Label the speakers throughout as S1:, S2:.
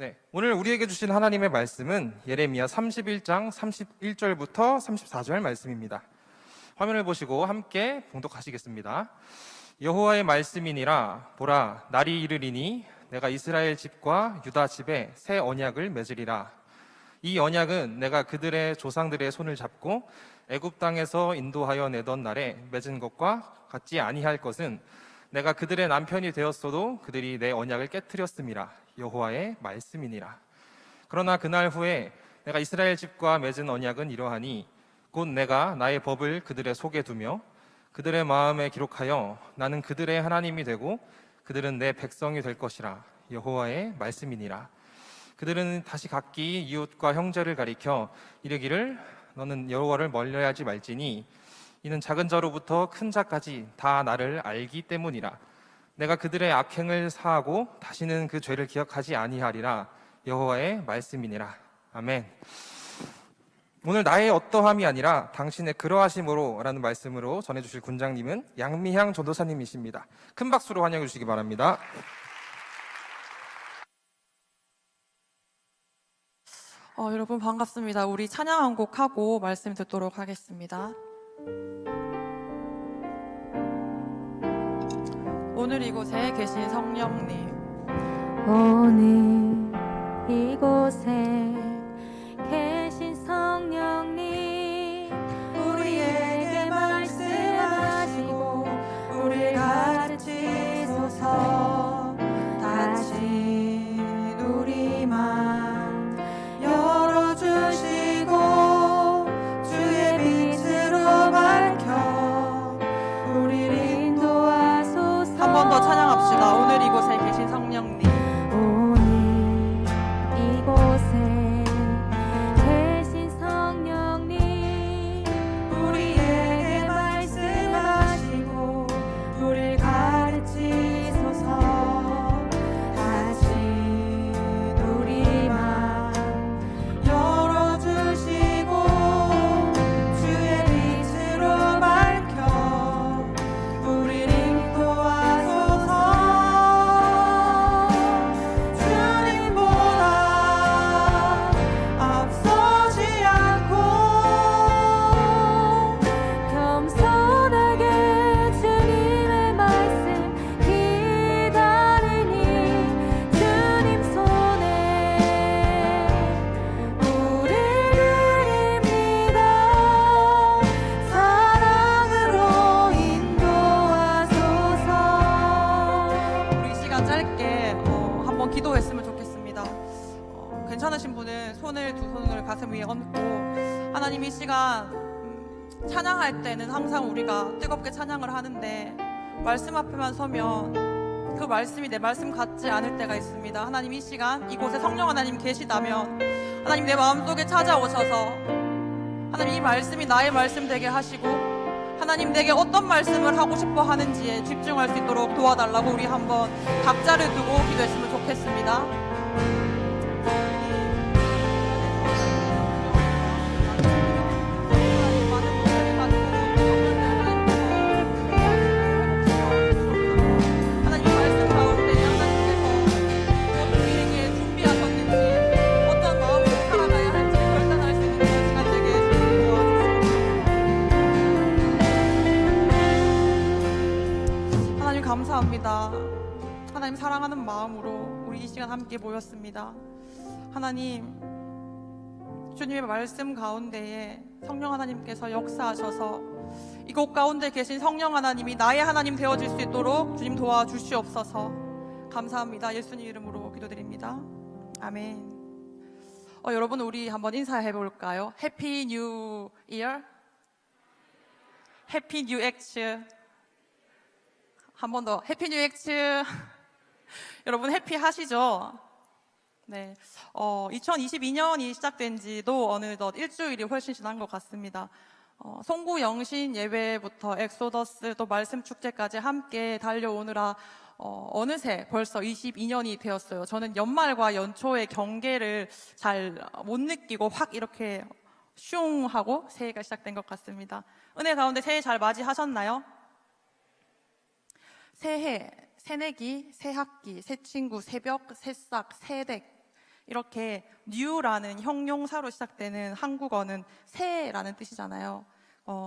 S1: 네, 오늘 우리에게 주신 하나님의 말씀은 예레미야 31장 31절부터 34절 말씀입니다. 화면을 보시고 함께 봉독하시겠습니다. 여호와의 말씀이니라. 보라, 날이 이르리니 내가 이스라엘 집과 유다 집에 새 언약을 맺으리라. 이 언약은 내가 그들의 조상들의 손을 잡고 애굽 땅에서 인도하여 내던 날에 맺은 것과 같지 아니할 것은 내가 그들의 남편이 되었어도 그들이 내 언약을 깨뜨렸음이라. 여호와의 말씀이니라. 그러나 그날 후에 내가 이스라엘 집과 맺은 언약은 이러하니 곧 내가 나의 법을 그들의 속에 두며 그들의 마음에 기록하여 나는 그들의 하나님이 되고 그들은 내 백성이 될 것이라. 여호와의 말씀이니라. 그들은 다시 각기 이웃과 형제를 가리켜 이르기를 너는 여호와를 멀리하지 말지니 이는 작은 자로부터 큰 자까지 다 나를 알기 때문이라. 내가 그들의 악행을 사하고 다시는 그 죄를 기억하지 아니하리라. 여호와의 말씀이니라. 아멘. 오늘 나의 어떠함이 아니라 당신의 그러하심으로 라는 말씀으로 전해주실 군장님은 양미향 전도사님이십니다. 큰 박수로 환영해 주시기 바랍니다.
S2: 여러분 반갑습니다. 우리 찬양 한 곡 하고 말씀 듣도록 하겠습니다. 오늘 이곳에 계신 성령님,
S3: 오늘 이곳에 계신 성령님, 우리에게 말씀하시고 우리를 가르치소서. 다친 우리 맘 열어주시고 주의 빛으로 밝혀 우리를 인도하소서.
S2: 한 번 더 찬양합시다. 오늘 이곳에 계신 성령님,
S3: 오늘 이곳에 계신 성령님, 우리에게 말씀하시고 우리를 가르치소서. 다시 우리 맘 열어주시고 주의 빛으로 밝혀 우리를 인도하소서. 주님보다 앞서지 않고 겸손하게 주님의 말씀 기다리니 주님 손에 우리를 입니다. 사랑으로 인도하소서.
S2: 우리 이 시간 짧게 한번 기도했으면 좋겠습니다. 괜찮으신 분은 손을 두 손을 가슴 위에 얹고, 하나님 이 시간 찬양할 때는 항상 우리가 뜨겁게 찬양을 하는데 말씀 앞에만 서면 그 말씀이 내 말씀 같지 않을 때가 있습니다. 하나님 이 시간 이곳에 성령 하나님 계시다면 하나님 내 마음속에 찾아오셔서 하나님 이 말씀이 나의 말씀 되게 하시고 하나님 내게 어떤 말씀을 하고 싶어 하는지에 집중할 수 있도록 도와달라고 우리 한번 각자를 두고 기도했으면 좋겠습니다. 하나님 말씀 가운데 하나님께서 무엇을 우리에게 준비하셨는지 어떤 마음으로 살아가야 할지 결단할 수 있는 그런 시간 되게 해주시고 도와주시고 하나님 감사합니다. 하나님 사랑하는 마음으로 우리 이 시간 함께 모였습니다. 하나님 주님의 말씀 가운데에 성령 하나님께서 역사하셔서 이곳 가운데 계신 성령 하나님이 나의 하나님 되어질 수 있도록 주님 도와주시옵소서. 감사합니다. 예수님 이름으로 기도드립니다. 아멘. 여러분 우리 한번 인사해 볼까요? 해피 뉴 이어, 해피 뉴 엑츠. 한 번 더 해피 뉴 엑츠. 여러분 해피 하시죠? 네. 2022년이 시작된 지도 어느덧 일주일이 훨씬 지난 것 같습니다. 송구 영신 예배부터 엑소더스 또 말씀 축제까지 함께 달려오느라 어느새 벌써 22년이 되었어요. 저는 연말과 연초의 경계를 잘 못 느끼고 확 이렇게 슝 하고 새해가 시작된 것 같습니다. 은혜 가운데 새해 잘 맞이하셨나요? 새해, 새내기, 새학기, 새친구, 새벽, 새싹, 새댁 이렇게 new라는 형용사로 시작되는 한국어는 새라는 뜻이잖아요.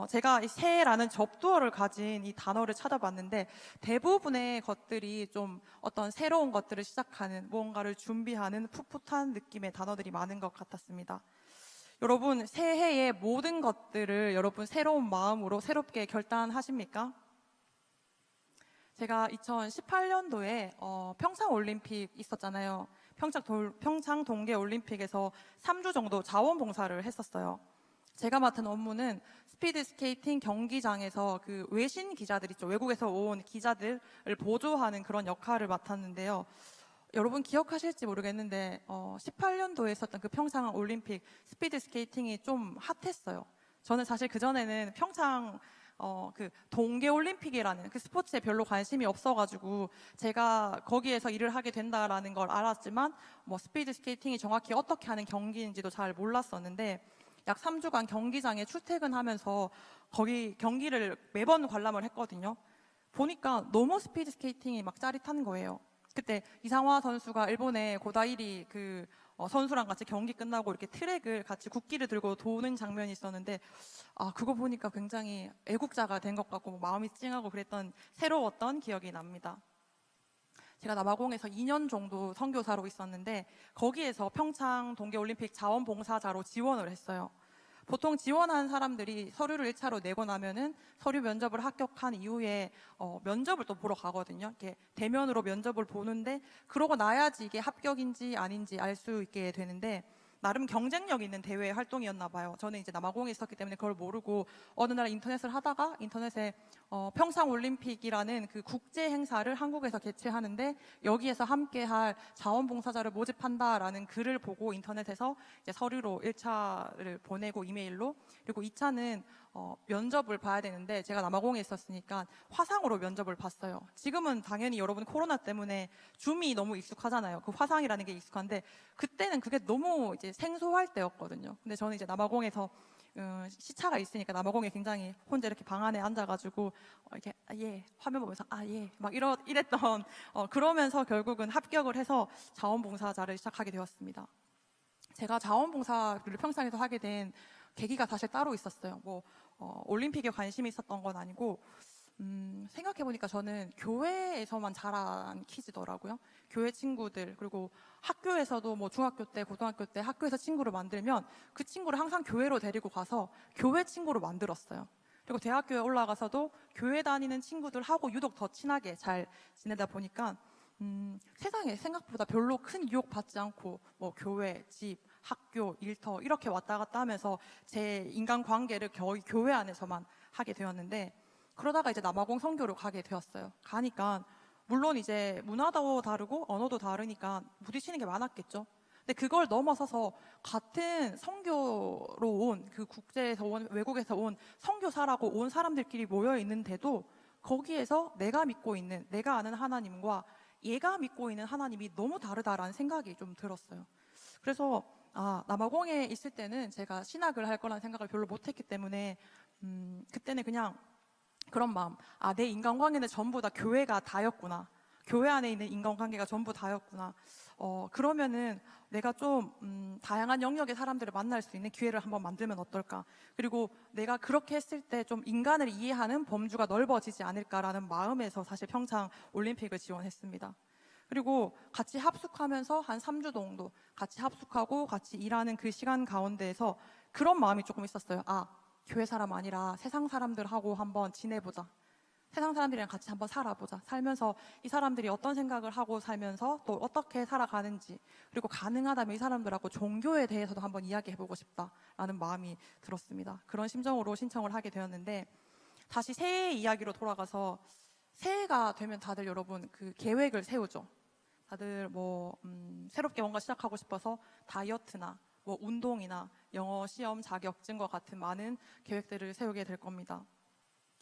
S2: 제가 이 새라는 접두어를 가진 이 단어를 찾아봤는데 대부분의 것들이 좀 어떤 새로운 것들을 시작하는, 무언가를 준비하는 풋풋한 느낌의 단어들이 많은 것 같았습니다. 여러분, 새해의 모든 것들을 여러분 새로운 마음으로 새롭게 결단하십니까? 제가 2018년도에 평창올림픽 있었잖아요. 평창 동계올림픽에서 3주 정도 자원봉사를 했었어요. 제가 맡은 업무는 스피드 스케이팅 경기장에서 그 외신 기자들 있죠. 외국에서 온 기자들을 보조하는 그런 역할을 맡았는데요. 여러분 기억하실지 모르겠는데 18년도에 있었던 그 평창 올림픽 스피드 스케이팅이 좀 핫했어요. 저는 사실 그전에는 평창 그 동계올림픽이라는 그 스포츠에 별로 관심이 없어가지고 제가 거기에서 일을 하게 된다라는 걸 알았지만 뭐 스피드 스케이팅이 정확히 어떻게 하는 경기인지도 잘 몰랐었는데 약 3주간 경기장에 출퇴근하면서 거기 경기를 매번 관람을 했거든요. 보니까 너무 스피드 스케이팅이 막 짜릿한 거예요. 그때 이상화 선수가 일본의 고다이리 그 선수랑 같이 경기 끝나고 이렇게 트랙을 같이 국기를 들고 도는 장면이 있었는데 그거 보니까 굉장히 애국자가 된 것 같고 마음이 찡하고 그랬던 새로웠던 기억이 납니다. 제가 남아공에서 2년 정도 선교사로 있었는데 거기에서 평창 동계올림픽 자원봉사자로 지원을 했어요. 보통 지원한 사람들이 서류를 1차로 내고 나면은 서류 면접을 합격한 이후에 면접을 또 보러 가거든요. 이렇게 대면으로 면접을 보는데 그러고 나야지 이게 합격인지 아닌지 알 수 있게 되는데 나름 경쟁력 있는 대회 활동이었나 봐요. 저는 이제 남아공에 있었기 때문에 그걸 모르고 어느 날 인터넷을 하다가 인터넷에 평창 올림픽이라는 그 국제 행사를 한국에서 개최하는데 여기에서 함께할 자원봉사자를 모집한다라는 글을 보고 인터넷에서 이제 서류로 1차를 보내고 이메일로, 그리고 2차는 면접을 봐야 되는데 제가 남아공에 있었으니까 화상으로 면접을 봤어요. 지금은 당연히 여러분 코로나 때문에 줌이 너무 익숙하잖아요. 그 화상이라는 게 익숙한데 그때는 그게 너무 이제 생소할 때였거든요. 근데 저는 이제 남아공에서 시차가 있으니까 남아공에 굉장히 혼자 이렇게 방 안에 앉아가지고 이렇게 예 화면 보면서 예 막 이랬던 그러면서 결국은 합격을 해서 자원봉사자를 시작하게 되었습니다. 제가 자원봉사를 평창에서 하게 된 계기가 사실 따로 있었어요. 뭐 올림픽에 관심이 있었던 건 아니고 생각해보니까 저는 교회에서만 자란 키즈더라고요. 교회 친구들, 그리고 학교에서도 뭐 중학교 때, 고등학교 때 학교에서 친구를 만들면 그 친구를 항상 교회로 데리고 가서 교회 친구로 만들었어요. 그리고 대학교에 올라가서도 교회 다니는 친구들하고 유독 더 친하게 잘 지내다 보니까 세상에 생각보다 별로 큰 유혹 받지 않고 뭐 교회, 집, 학교, 일터 이렇게 왔다 갔다 하면서 제 인간관계를 거의 교회 안에서만 하게 되었는데 그러다가 이제 남아공 선교를 가게 되었어요. 가니까 물론 이제 문화도 다르고 언어도 다르니까 부딪히는 게 많았겠죠. 근데 그걸 넘어서서 같은 선교로 온 그 국제에서 온 외국에서 온 선교사라고 온 사람들끼리 모여 있는데도 거기에서 내가 믿고 있는 내가 아는 하나님과 얘가 믿고 있는 하나님이 너무 다르다라는 생각이 좀 들었어요. 그래서 남아공에 있을 때는 제가 신학을 할 거라는 생각을 별로 못했기 때문에 그때는 그냥 그런 마음, 내 인간관계는 전부 다 교회가 다였구나. 교회 안에 있는 인간관계가 전부 다였구나. 그러면은 내가 좀 다양한 영역의 사람들을 만날 수 있는 기회를 한번 만들면 어떨까. 그리고 내가 그렇게 했을 때 좀 인간을 이해하는 범주가 넓어지지 않을까라는 마음에서 사실 평창 올림픽을 지원했습니다. 그리고 같이 합숙하면서 한 3주 정도 같이 합숙하고 같이 일하는 그 시간 가운데에서 그런 마음이 조금 있었어요. 교회 사람 아니라 세상 사람들하고 한번 지내보자. 세상 사람들이랑 같이 한번 살아보자. 살면서 이 사람들이 어떤 생각을 하고 살면서 또 어떻게 살아가는지, 그리고 가능하다면 이 사람들하고 종교에 대해서도 한번 이야기해보고 싶다라는 마음이 들었습니다. 그런 심정으로 신청을 하게 되었는데 다시 새해 이야기로 돌아가서 새해가 되면 다들 여러분 그 계획을 세우죠. 다들 뭐 새롭게 뭔가 시작하고 싶어서 다이어트나 뭐 운동이나 영어 시험 자격증과 같은 많은 계획들을 세우게 될 겁니다.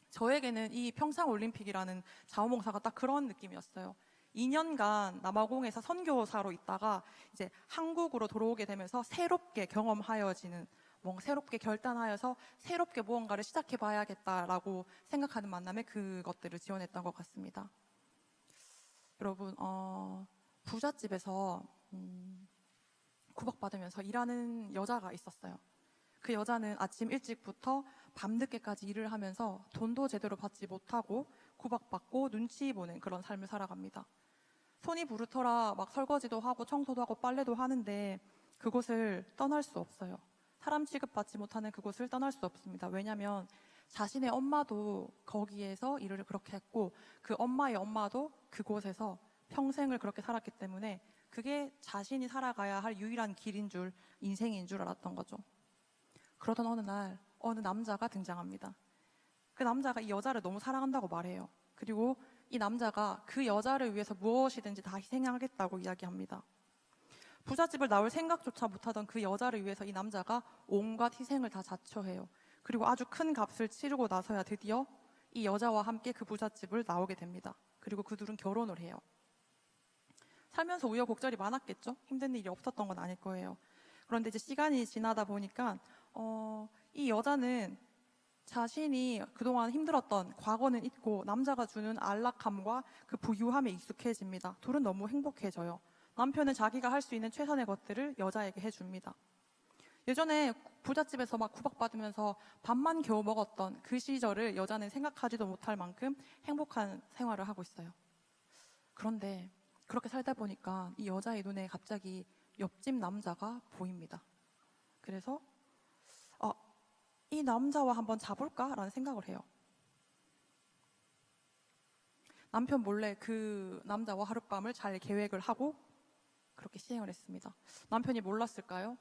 S2: 저에게는 이 평창올림픽이라는 자원봉사가 딱 그런 느낌이었어요. 2년간 남아공에서 선교사로 있다가 이제 한국으로 들어오게 되면서 새롭게 경험하여지는, 뭔가 새롭게 결단하여서 새롭게 무언가를 시작해 봐야겠다라고 생각하는 만남에 그것들을 지원했던 것 같습니다. 여러분, 부잣집에서 구박받으면서 일하는 여자가 있었어요. 그 여자는 아침 일찍부터 밤늦게까지 일을 하면서 돈도 제대로 받지 못하고 구박받고 눈치 보는 그런 삶을 살아갑니다. 손이 부르터라 막 설거지도 하고 청소도 하고 빨래도 하는데 그곳을 떠날 수 없어요. 사람 취급받지 못하는 그곳을 떠날 수 없습니다. 왜냐하면 자신의 엄마도 거기에서 일을 그렇게 했고 그 엄마의 엄마도 그곳에서 평생을 그렇게 살았기 때문에 그게 자신이 살아가야 할 유일한 길인 줄, 인생인 줄 알았던 거죠. 그러던 어느 날 어느 남자가 등장합니다. 그 남자가 이 여자를 너무 사랑한다고 말해요. 그리고 이 남자가 그 여자를 위해서 무엇이든지 다 희생하겠다고 이야기합니다. 부잣집을 나올 생각조차 못하던 그 여자를 위해서 이 남자가 온갖 희생을 다 자처해요. 그리고 아주 큰 값을 치르고 나서야 드디어 이 여자와 함께 그 부잣집을 나오게 됩니다. 그리고 그 둘은 결혼을 해요. 살면서 우여곡절이 많았겠죠? 힘든 일이 없었던 건 아닐 거예요. 그런데 이제 시간이 지나다 보니까 이 여자는 자신이 그동안 힘들었던 과거는 잊고 남자가 주는 안락함과 그 부유함에 익숙해집니다. 둘은 너무 행복해져요. 남편은 자기가 할 수 있는 최선의 것들을 여자에게 해줍니다. 예전에 부잣집에서 막 구박받으면서 밥만 겨우 먹었던 그 시절을 여자는 생각하지도 못할 만큼 행복한 생활을 하고 있어요. 그런데 그렇게 살다 보니까 이 여자의 눈에 갑자기 옆집 남자가 보입니다. 그래서 이 남자와 한번 자볼까라는 생각을 해요. 남편 몰래 그 남자와 하룻밤을 잘 계획을 하고 그렇게 시행을 했습니다. 남편이 몰랐을까요?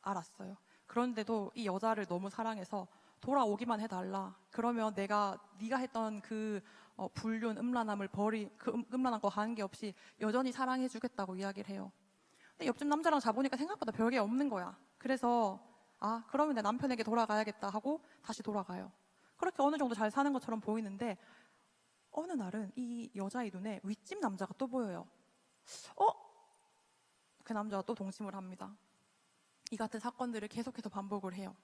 S2: 알았어요. 그런데도 이 여자를 너무 사랑해서 돌아오기만 해달라. 그러면 네가 했던 그 불륜, 음란함을 그 음란한 거 관계없이 여전히 사랑해주겠다고 이야기를 해요. 근데 옆집 남자랑 자보니까 생각보다 별게 없는 거야. 그래서 그러면 내 남편에게 돌아가야겠다 하고 다시 돌아가요. 그렇게 어느 정도 잘 사는 것처럼 보이는데 어느 날은 이 여자의 눈에 윗집 남자가 또 보여요. 그 남자가 또 동침을 합니다. 이 같은 사건들을 계속해서 반복을 해요.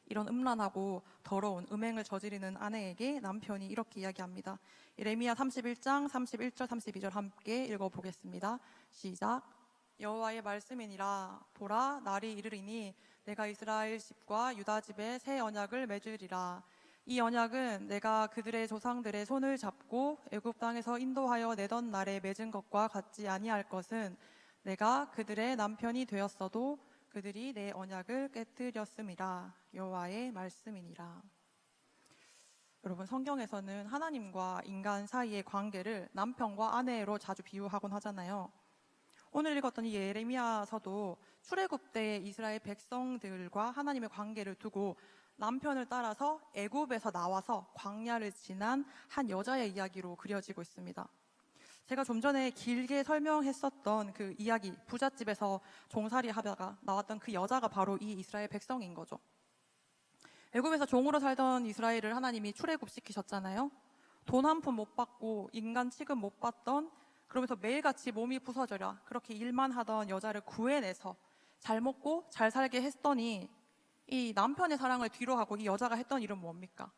S2: 이런 음란하고 더러운 음행을 저지르는 아내에게 남편이 이렇게 이야기합니다. 예레미야 31장 31절 32절 함께 읽어보겠습니다. 시작. 여호와의 말씀이니라. 보라, 날이 이르리니 내가 이스라엘 집과 유다 집에 새 언약을 맺으리라. 이 언약은 내가 그들의 조상들의 손을 잡고 애굽 땅에서 인도하여 내던 날에 맺은 것과 같지 아니할 것은 내가 그들의 남편이 되었어도 그들이 내 언약을 깨뜨렸음이라. 여호와의 말씀이니라. 여러분, 성경에서는 하나님과 인간 사이의 관계를 남편과 아내로 자주 비유하곤 하잖아요. 오늘 읽었던 이 예레미야서도 출애굽 때 이스라엘 백성들과 하나님의 관계를 두고 남편을 따라서 애굽에서 나와서 광야를 지난 한 여자의 이야기로 그려지고 있습니다. 제가 좀 전에 길게 설명했었던 그 이야기, 부잣집에서 종살이 하다가 나왔던 그 여자가 바로 이 이스라엘 백성인 거죠. 애굽에서 종으로 살던 이스라엘을 하나님이 출애굽시키셨잖아요. 돈 한 푼 못 받고 인간 취급 못 받던, 그러면서 매일같이 몸이 부서져라 그렇게 일만 하던 여자를 구해내서 잘 먹고 잘 살게 했더니 이 남편의 사랑을 뒤로하고 이 여자가 했던 일은 뭡니까?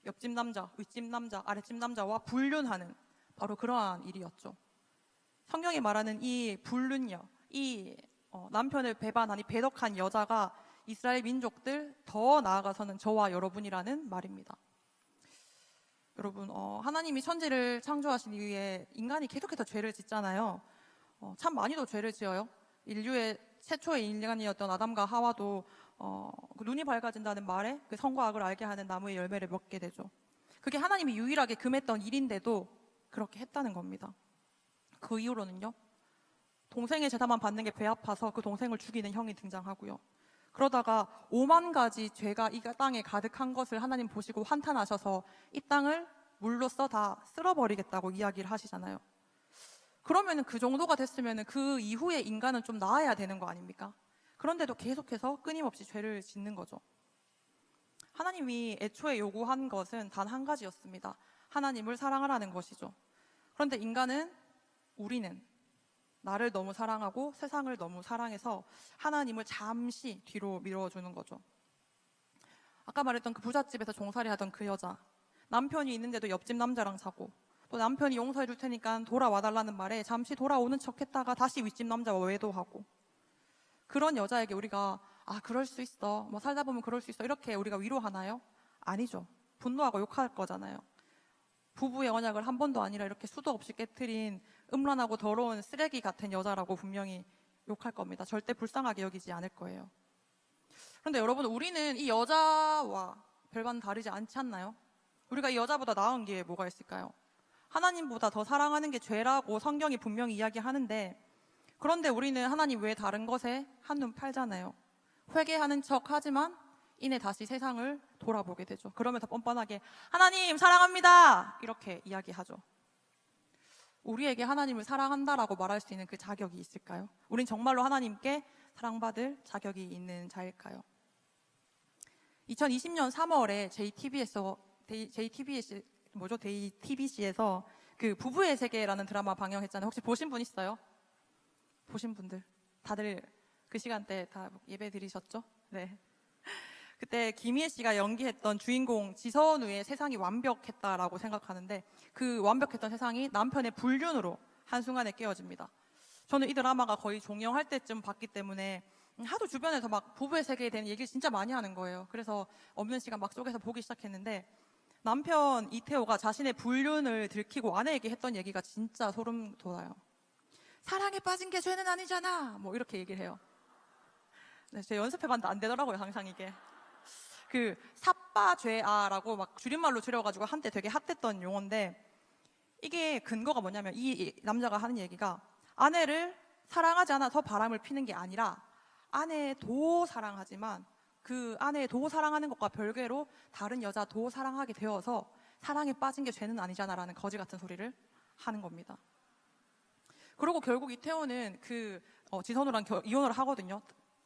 S2: 옆집 남자, 윗집 남자, 아랫집 남자와 불륜하는 바로 그러한 일이었죠. 성경이 말하는 이 불륜녀, 이 남편을 배반하니 배덕한 여자가 이스라엘 민족들, 더 나아가서는 저와 여러분이라는 말입니다. 여러분, 하나님이 천지를 창조하신 이후에 인간이 계속해서 죄를 짓잖아요. 참 많이도 죄를 지어요. 인류의 최초의 인간이었던 아담과 하와도 그 눈이 밝아진다는 말에 그 선과 악을 알게 하는 나무의 열매를 먹게 되죠. 그게 하나님이 유일하게 금했던 일인데도 그렇게 했다는 겁니다. 그 이후로는요, 동생의 제사만 받는 게 배 아파서 그 동생을 죽이는 형이 등장하고요. 그러다가 5만 가지 죄가 이 땅에 가득한 것을 하나님 보시고 한탄하셔서 이 땅을 물로써 다 쓸어버리겠다고 이야기를 하시잖아요. 그러면은 그 정도가 됐으면은 그 이후에 인간은 좀 나아야 되는 거 아닙니까? 그런데도 계속해서 끊임없이 죄를 짓는 거죠. 하나님이 애초에 요구한 것은 단 한 가지였습니다. 하나님을 사랑하라는 것이죠. 그런데 우리는 나를 너무 사랑하고 세상을 너무 사랑해서 하나님을 잠시 뒤로 밀어주는 거죠. 아까 말했던 그 부잣집에서 종살이 하던 그 여자, 남편이 있는데도 옆집 남자랑 자고, 또 남편이 용서해 줄 테니까 돌아와 달라는 말에 잠시 돌아오는 척 했다가 다시 윗집 남자와 외도하고, 그런 여자에게 우리가 그럴 수 있어, 뭐 살다 보면 그럴 수 있어, 이렇게 우리가 위로하나요? 아니죠. 분노하고 욕할 거잖아요. 부부의 언약을 한 번도 아니라 이렇게 수도 없이 깨트린 음란하고 더러운 쓰레기 같은 여자라고 분명히 욕할 겁니다. 절대 불쌍하게 여기지 않을 거예요. 그런데 여러분, 우리는 이 여자와 별반 다르지 않지 않나요? 우리가 이 여자보다 나은 게 뭐가 있을까요? 하나님보다 더 사랑하는 게 죄라고 성경이 분명히 이야기하는데, 그런데 우리는 하나님 외에 다른 것에 한눈 팔잖아요. 회개하는 척 하지만 이내 다시 세상을 돌아보게 되죠. 그러면서 뻔뻔하게 하나님 사랑합니다 이렇게 이야기하죠. 우리에게 하나님을 사랑한다라고 말할 수 있는 그 자격이 있을까요? 우린 정말로 하나님께 사랑받을 자격이 있는 자일까요? 2020년 3월에 JTBC에서 그 부부의 세계라는 드라마 방영했잖아요. 혹시 보신 분 있어요? 보신 분들 다들 그 시간대 다 예배 드리셨죠? 네. 그때 김희애 씨가 연기했던 주인공 지선우의 세상이 완벽했다라고 생각하는데, 그 완벽했던 세상이 남편의 불륜으로 한순간에 깨어집니다. 저는 이 드라마가 거의 종영할 때쯤 봤기 때문에 하도 주변에서 막 부부의 세계에 대한 얘기를 진짜 많이 하는 거예요. 그래서 없는 시간 막 쪼개서 보기 시작했는데, 남편 이태호가 자신의 불륜을 들키고 아내에게 했던 얘기가 진짜 소름 돋아요. 사랑에 빠진 게 죄는 아니잖아, 뭐 이렇게 얘기를 해요. 네, 제가 연습해봤는데 안 되더라고요, 항상 이게. 그 삿바죄아라고 막 줄임말로 줄여가지고 한때 되게 핫했던 용어인데, 이게 근거가 뭐냐면 이 남자가 하는 얘기가 아내를 사랑하지 않아서 바람을 피는 게 아니라 아내도 사랑하지만 그 아내도 사랑하는 것과 별개로 다른 여자도 사랑하게 되어서 사랑에 빠진 게 죄는 아니잖아라는 거지 같은 소리를 하는 겁니다. 그리고 결국 이태호는 지선우랑 이혼을 하거든요.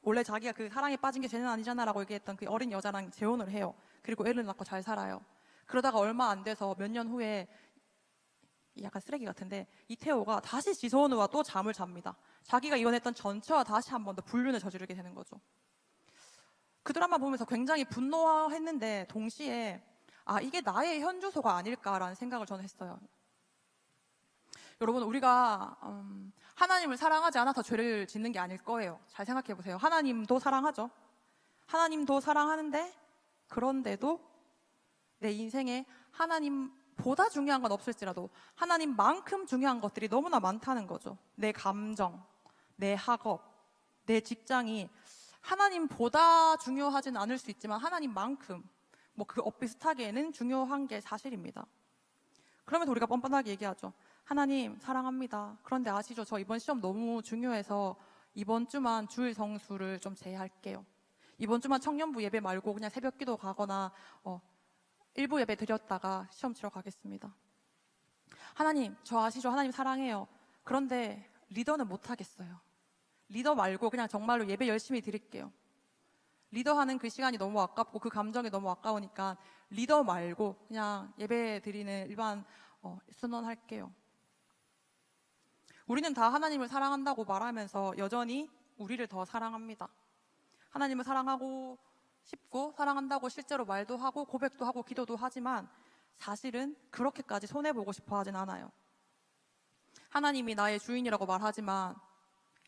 S2: 원래 자기가 그 사랑에 빠진 게 죄는 아니잖아라고 얘기했던 그 어린 여자랑 재혼을 해요. 그리고 애를 낳고 잘 살아요. 그러다가 얼마 안 돼서 몇 년 후에, 약간 쓰레기 같은데, 이태호가 다시 지선우와 또 잠을 잡니다. 자기가 이혼했던 전처와 다시 한 번 더 불륜을 저지르게 되는 거죠. 그 드라마 보면서 굉장히 분노했는데 동시에 이게 나의 현주소가 아닐까라는 생각을 저는 했어요. 여러분, 우리가 하나님을 사랑하지 않아서 죄를 짓는 게 아닐 거예요. 잘 생각해 보세요. 하나님도 사랑하죠. 하나님도 사랑하는데, 그런데도 내 인생에 하나님보다 중요한 건 없을지라도 하나님만큼 중요한 것들이 너무나 많다는 거죠. 내 감정, 내 학업, 내 직장이 하나님보다 중요하진 않을 수 있지만 하나님만큼 뭐 그 엇비슷하게는 중요한 게 사실입니다. 그러면서 우리가 뻔뻔하게 얘기하죠. 하나님 사랑합니다. 그런데 아시죠? 저 이번 시험 너무 중요해서 이번 주만 주일 성수를 좀 제외할게요. 이번 주만 청년부 예배 말고 그냥 새벽 기도 가거나 일부 예배 드렸다가 시험 치러 가겠습니다. 하나님, 저 아시죠? 하나님 사랑해요. 그런데 리더는 못 하겠어요. 리더 말고 그냥 정말로 예배 열심히 드릴게요. 리더하는 그 시간이 너무 아깝고 그 감정이 너무 아까우니까 리더 말고 그냥 예배 드리는 일반 순원할게요. 우리는 다 하나님을 사랑한다고 말하면서 여전히 우리를 더 사랑합니다. 하나님을 사랑하고 싶고 사랑한다고 실제로 말도 하고 고백도 하고 기도도 하지만 사실은 그렇게까지 손해보고 싶어 하진 않아요. 하나님이 나의 주인이라고 말하지만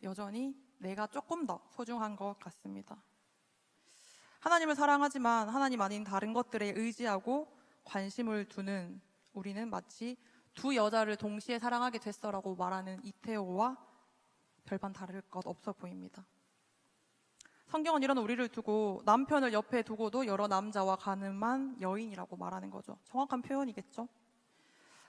S2: 여전히 내가 조금 더 소중한 것 같습니다. 하나님을 사랑하지만 하나님 아닌 다른 것들에 의지하고 관심을 두는 우리는 마치 두 여자를 동시에 사랑하게 됐어라고 말하는 이태호와 별반 다를 것 없어 보입니다. 성경은 이런 우리를 두고 남편을 옆에 두고도 여러 남자와 가늠한 여인이라고 말하는 거죠. 정확한 표현이겠죠.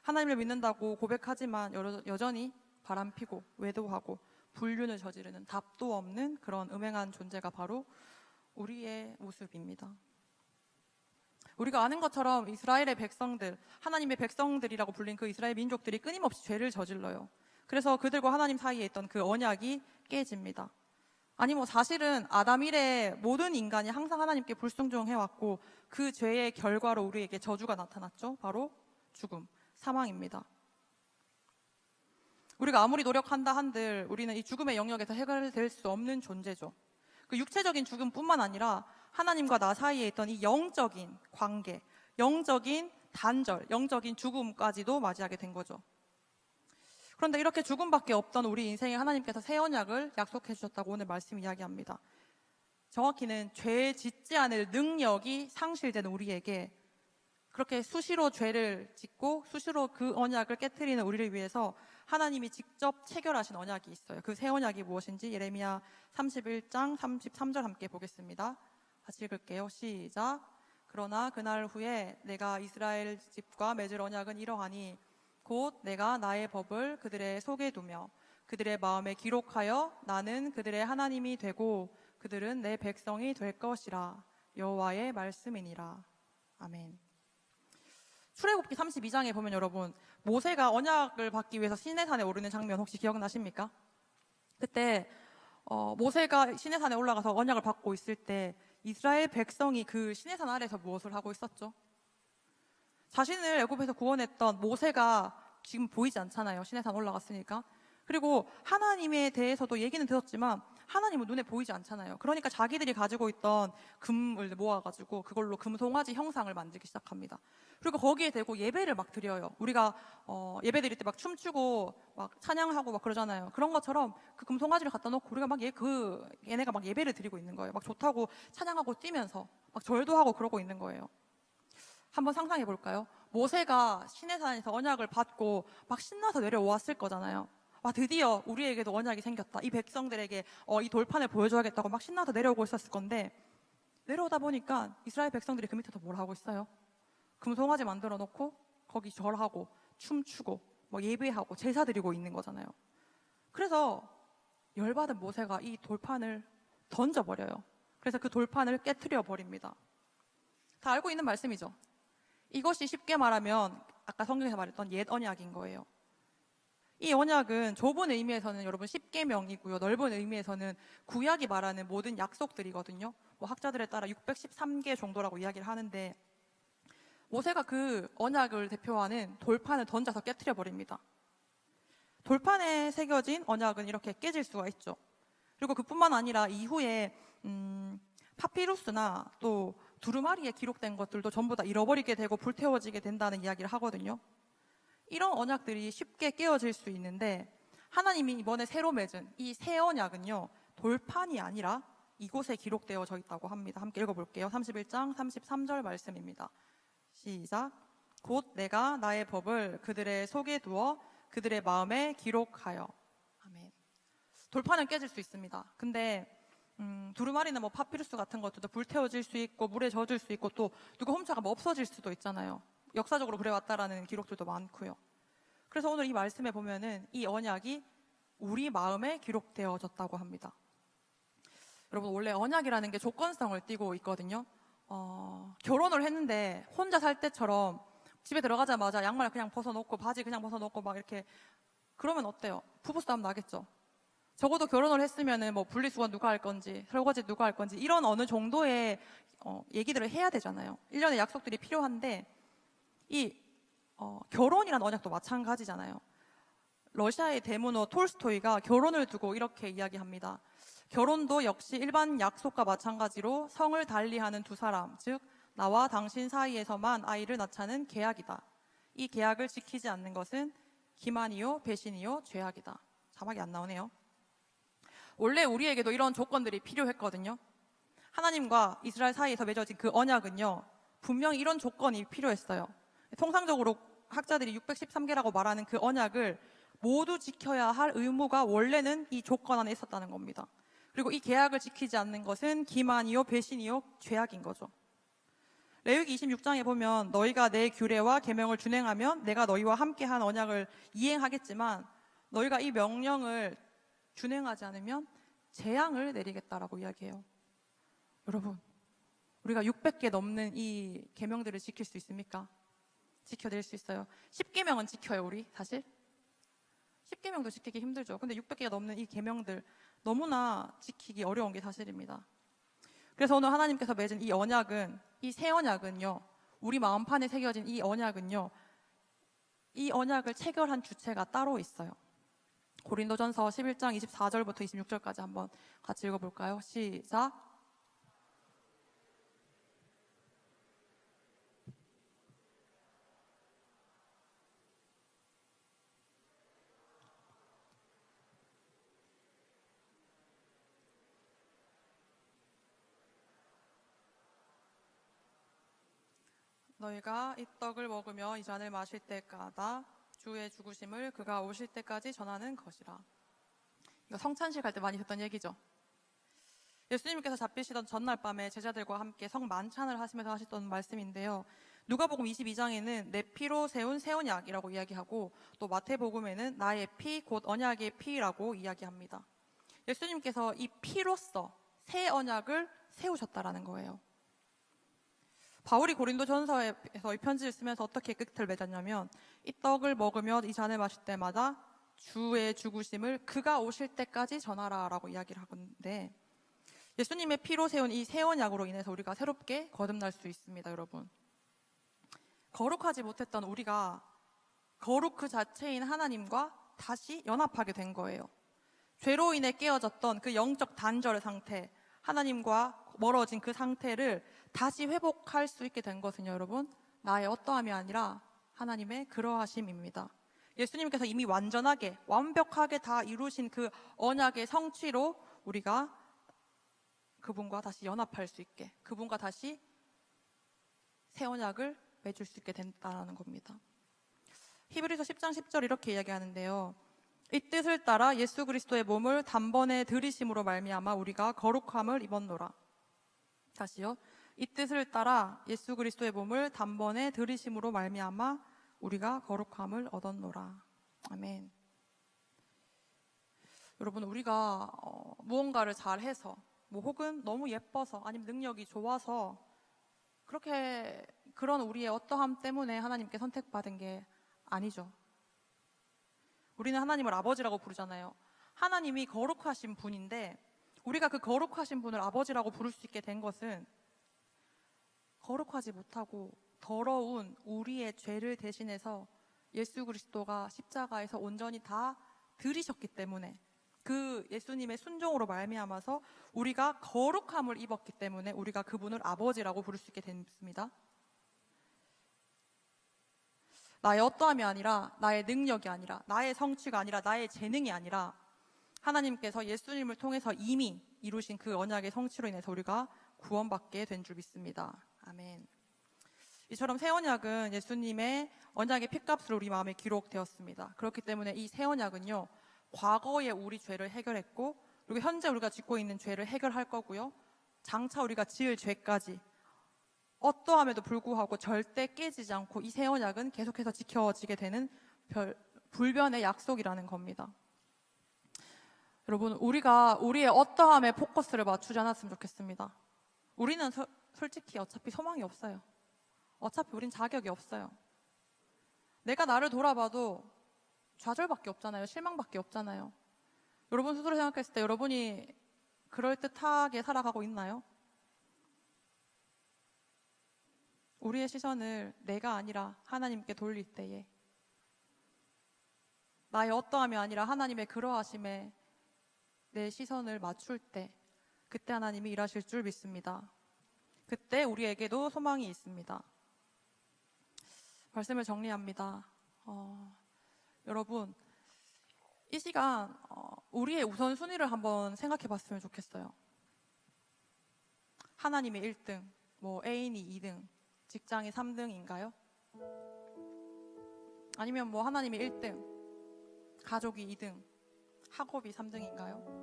S2: 하나님을 믿는다고 고백하지만 여전히 바람피고 외도하고 불륜을 저지르는 답도 없는 그런 음행한 존재가 바로 우리의 모습입니다. 우리가 아는 것처럼 이스라엘의 백성들, 하나님의 백성들이라고 불린 그 이스라엘 민족들이 끊임없이 죄를 저질러요. 그래서 그들과 하나님 사이에 있던 그 언약이 깨집니다. 아니 뭐 사실은 아담 이래 모든 인간이 항상 하나님께 불순종해왔고 그 죄의 결과로 우리에게 저주가 나타났죠. 바로 죽음, 사망입니다. 우리가 아무리 노력한다 한들 우리는 이 죽음의 영역에서 해결될 수 없는 존재죠. 그 육체적인 죽음뿐만 아니라 하나님과 나 사이에 있던 이 영적인 관계, 영적인 단절, 영적인 죽음까지도 맞이하게 된 거죠. 그런데 이렇게 죽음밖에 없던 우리 인생에 하나님께서 새 언약을 약속해 주셨다고 오늘 말씀 이야기합니다. 정확히는 죄 짓지 않을 능력이 상실되는 우리에게 그렇게 수시로 죄를 짓고 수시로 그 언약을 깨트리는 우리를 위해서 하나님이 직접 체결하신 언약이 있어요. 그 새 언약이 무엇인지 예레미야 31장 33절 함께 보겠습니다. 같이 읽을게요. 시작. 그러나 그날 후에 내가 이스라엘 집과 맺을 언약은 이러하니 곧 내가 나의 법을 그들의 속에 두며 그들의 마음에 기록하여 나는 그들의 하나님이 되고 그들은 내 백성이 될 것이라. 여호와의 말씀이니라. 아멘. 출애굽기 32장에 보면 여러분 모세가 언약을 받기 위해서 시내산에 오르는 장면 혹시 기억나십니까? 그때 모세가 시내산에 올라가서 언약을 받고 있을 때 이스라엘 백성이 그 시내산 아래에서 무엇을 하고 있었죠? 자신을 애굽에서 구원했던 모세가 지금 보이지 않잖아요. 시내산 올라갔으니까. 그리고 하나님에 대해서도 얘기는 들었지만 하나님은 눈에 보이지 않잖아요. 그러니까 자기들이 가지고 있던 금을 모아가지고 그걸로 금송아지 형상을 만들기 시작합니다. 그리고 거기에 대고 예배를 막 드려요. 우리가 예배 드릴 때 막 춤추고 막 찬양하고 막 그러잖아요. 그런 것처럼 그 금송아지를 갖다 놓고 우리가 막 얘네가 막 예배를 드리고 있는 거예요. 막 좋다고 찬양하고 뛰면서 막 절도 하고 그러고 있는 거예요. 한번 상상해 볼까요? 모세가 시내산에서 언약을 받고 막 신나서 내려왔을 거잖아요. 와, 드디어 우리에게도 언약이 생겼다. 이 백성들에게 이 돌판을 보여줘야겠다고 막 신나서 내려오고 있었을 건데 내려오다 보니까 이스라엘 백성들이 그 밑에서 뭘 하고 있어요? 금송아지 만들어 놓고 거기 절하고 춤추고 뭐 예배하고 제사 드리고 있는 거잖아요. 그래서 열받은 모세가 이 돌판을 던져버려요. 그래서 그 돌판을 깨트려 버립니다. 다 알고 있는 말씀이죠. 이것이 쉽게 말하면 아까 성경에서 말했던 옛 언약인 거예요. 이 언약은 좁은 의미에서는 여러분 십계명이고요. 넓은 의미에서는 구약이 말하는 모든 약속들이거든요. 뭐 학자들에 따라 613개 정도라고 이야기를 하는데 모세가 그 언약을 대표하는 돌판을 던져서 깨트려 버립니다. 돌판에 새겨진 언약은 이렇게 깨질 수가 있죠. 그리고 그뿐만 아니라 이후에 파피루스나 또 두루마리에 기록된 것들도 전부 다 잃어버리게 되고 불태워지게 된다는 이야기를 하거든요. 이런 언약들이 쉽게 깨어질 수 있는데 하나님이 이번에 새로 맺은 이 새 언약은요, 돌판이 아니라 이곳에 기록되어져 있다고 합니다. 함께 읽어볼게요. 31장 33절 말씀입니다. 시작. 곧 내가 나의 법을 그들의 속에 두어 그들의 마음에 기록하여. 아멘. 돌판은 깨질 수 있습니다. 근데 두루마리나 뭐 파피루스 같은 것도 불태워질 수 있고 물에 젖을 수 있고 또 누가 훔쳐가 뭐 없어질 수도 있잖아요. 역사적으로 그래왔다라는 기록들도 많고요. 그래서 오늘 이 말씀에 보면은 이 언약이 우리 마음에 기록되어졌다고 합니다. 여러분 원래 언약이라는 게 조건성을 띠고 있거든요. 결혼을 했는데 혼자 살 때처럼 집에 들어가자마자 양말 그냥 벗어놓고 바지 그냥 벗어놓고 막 이렇게 그러면 어때요? 부부싸움 나겠죠. 적어도 결혼을 했으면은 뭐 분리수거 누가 할 건지 설거지 누가 할 건지 이런 어느 정도의 얘기들을 해야 되잖아요. 일련의 약속들이 필요한데 이 결혼이란 언약도 마찬가지잖아요. 러시아의 대문호 톨스토이가 결혼을 두고 이렇게 이야기합니다. 결혼도 역시 일반 약속과 마찬가지로 성을 달리하는 두 사람, 즉 나와 당신 사이에서만 아이를 낳자는 계약이다. 이 계약을 지키지 않는 것은 기만이요 배신이요 죄악이다. 자막이 안 나오네요. 원래 우리에게도 이런 조건들이 필요했거든요. 하나님과 이스라엘 사이에서 맺어진 그 언약은요, 분명히 이런 조건이 필요했어요. 통상적으로 학자들이 613개라고 말하는 그 언약을 모두 지켜야 할 의무가 원래는 이 조건 안에 있었다는 겁니다. 그리고 이 계약을 지키지 않는 것은 기만이요 배신이요 죄악인 거죠. 레위기 26장에 보면 너희가 내 규례와 계명을 준행하면 내가 너희와 함께한 언약을 이행하겠지만 너희가 이 명령을 준행하지 않으면 재앙을 내리겠다라고 이야기해요. 여러분, 우리가 600개 넘는 이 계명들을 지킬 수 있습니까? 지켜낼 수 있어요. 10계명은 지켜요, 우리 사실. 10계명도 지키기 힘들죠. 근데 600개가 넘는 이 계명들 너무나 지키기 어려운 게 사실입니다. 그래서 오늘 하나님께서 맺은 이 언약은, 이 새 언약은요, 우리 마음판에 새겨진 이 언약은요, 이 언약을 체결한 주체가 따로 있어요. 고린도전서 11장 24절부터 26절까지 한번 같이 읽어볼까요? 시작. 너희가 이 떡을 먹으며 이 잔을 마실 때마다 주의 죽으심을 그가 오실 때까지 전하는 것이라. 이거 성찬식 할 때 많이 듣던 얘기죠. 예수님께서 잡히시던 전날 밤에 제자들과 함께 성만찬을 하시면서 하셨던 말씀인데요. 누가복음 22장에는 내 피로 세운 새 언약이라고 이야기하고, 또 마태복음에는 나의 피 곧 언약의 피라고 이야기합니다. 예수님께서 이 피로써 새 언약을 세우셨다라는 거예요. 바울이 고린도전서에서 이 편지를 쓰면서 어떻게 끝을 맺었냐면, 이 떡을 먹으며 이 잔을 마실 때마다 주의 죽으심을 그가 오실 때까지 전하라라고 이야기를 하는데, 예수님의 피로 세운 이 새 언약으로 인해서 우리가 새롭게 거듭날 수 있습니다. 여러분, 거룩하지 못했던 우리가 거룩 그 자체인 하나님과 다시 연합하게 된 거예요. 죄로 인해 깨어졌던 그 영적 단절 상태, 하나님과 멀어진 그 상태를 다시 회복할 수 있게 된 것은요, 여러분, 나의 어떠함이 아니라 하나님의 그러하심입니다. 예수님께서 이미 완전하게 완벽하게 다 이루신 그 언약의 성취로 우리가 그분과 다시 연합할 수 있게, 그분과 다시 새 언약을 맺을 수 있게 된다는 겁니다. 히브리서 10장 10절 이렇게 이야기하는데요. 이 뜻을 따라 예수 그리스도의 몸을 단번에 들이심으로 말미암아 우리가 거룩함을 입었노라. 다시요. 이 뜻을 따라 예수 그리스도의 몸을 단번에 들이심으로 말미암아 우리가 거룩함을 얻었노라. 아멘. 여러분, 우리가 무언가를 잘해서, 뭐 혹은 너무 예뻐서, 아니면 능력이 좋아서 그렇게 그런 우리의 어떠함 때문에 하나님께 선택받은 게 아니죠. 우리는 하나님을 아버지라고 부르잖아요. 하나님이 거룩하신 분인데, 우리가 그 거룩하신 분을 아버지라고 부를 수 있게 된 것은 거룩하지 못하고 더러운 우리의 죄를 대신해서 예수 그리스도가 십자가에서 온전히 다 들이셨기 때문에, 그 예수님의 순종으로 말미암아서 우리가 거룩함을 입었기 때문에 우리가 그분을 아버지라고 부를 수 있게 됐습니다. 나의 어떠함이 아니라, 나의 능력이 아니라, 나의 성취가 아니라, 나의 재능이 아니라 하나님께서 예수님을 통해서 이미 이루신 그 언약의 성취로 인해서 우리가 구원받게 된 줄 믿습니다. 아멘. 이처럼 새 언약은 예수님의 언약의 피값으로 우리 마음에 기록되었습니다. 그렇기 때문에 이 새 언약은요, 과거의 우리 죄를 해결했고, 그리고 현재 우리가 짓고 있는 죄를 해결할 거고요, 장차 우리가 지을 죄까지 어떠함에도 불구하고 절대 깨지지 않고 이 새 언약은 계속해서 지켜지게 되는 불변의 약속이라는 겁니다. 여러분, 우리가 우리의 어떠함에 포커스를 맞추지 않았으면 좋겠습니다. 우리는 솔직히 어차피 소망이 없어요. 어차피 우린 자격이 없어요. 내가 나를 돌아봐도 좌절밖에 없잖아요. 실망밖에 없잖아요. 여러분 스스로 생각했을 때 여러분이 그럴듯하게 살아가고 있나요? 우리의 시선을 내가 아니라 하나님께 돌릴 때에, 나의 어떠함이 아니라 하나님의 그러하심에 내 시선을 맞출 때, 그때 하나님이 일하실 줄 믿습니다. 그때 우리에게도 소망이 있습니다. 말씀을 정리합니다. 여러분, 이 시간 우리의 우선순위를 한번 생각해 봤으면 좋겠어요. 하나님의 1등, 뭐 애인이 2등, 직장이 3등인가요? 아니면 뭐 하나님의 1등, 가족이 2등, 학업이 3등인가요?